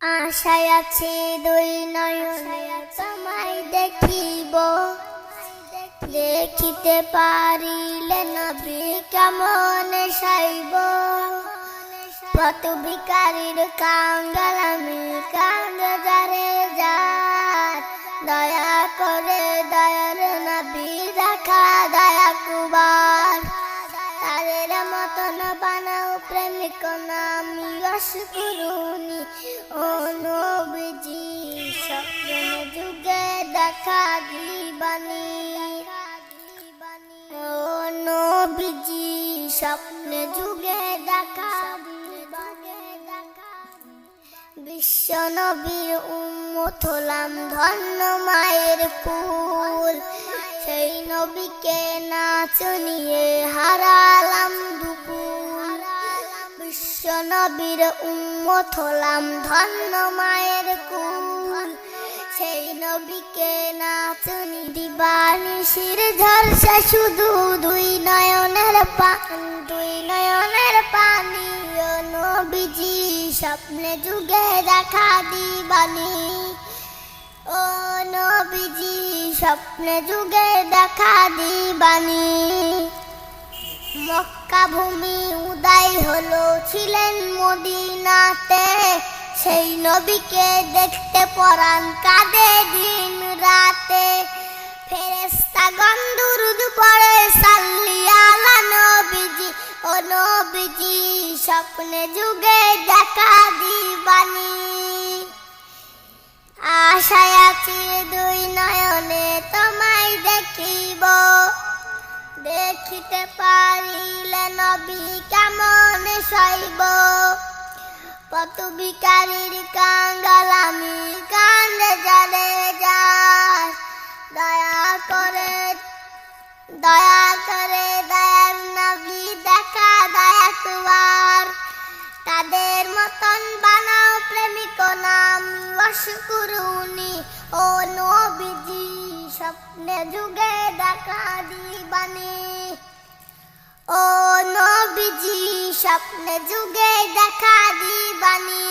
আশায় আছি দুই নয়নে তোমায় দেখিব, দেখিতে পারিলে নবী কেমন সাইব। কত ভিখারির কাঙ্গাল আমি, কাঙ্গে যারে যার, দয়া করে দয়ার নবী দেখা দয়া কুবার। তাদের মতন বানাও প্রেমিক নামি অসকুরুনি, ও নবীজি স্বপ্নে যুগে দেখা দিবানি। ও নবীজি স্বপ্নে যুগে দেখা দিবানি। বিশ্ব নবীর উম্মত হলাম ধন্য মায়ের কুল, সেই নবীকে না চিনিয়ে হারালাম দুকুল। বিশ্ব নবীর উম্মত হলাম ধন্য মায়ের কুল, সেই নবীকে না চিনি দিবানিশির ঝরসা শুধু দুই নয়নের পানি, দুই নয়নের পানি। ও নবীজি স্বপ্নে যুগে দেখা দিবানি। ও নবীজি স্বপ্নে যুগে দেখা দিবানি। মক্কা ভূমি উদয় হলো ছিলেন মদিনাতে, সেই নবীকে দেখতে পরাণ কাঁদে দিন রাতে। ফেরেশতাগণ দুরূদ পড়ে সাল্লি আলা নবীজি, ও নবীজি স্বপ্নে যুগে দেখা দিবানি। আশায় আছি দুই নয়নে তোমায় দেখিব, দেখিতে পারিলে নবী কেমন সইব। কত ভিখারির কাঙ্গাল আমি, কান্দে যারে যার, দয়া করে দয়ার নবী দেখা দয়া কুবার। তাদের মতন বানাও প্রেমিক নাম অসকুরুনি, ও নবীজি স্বপ্নে যুগে দেখা দিবানি। ও নবীজি স্বপ্নে যুগে দেখা দিবানি।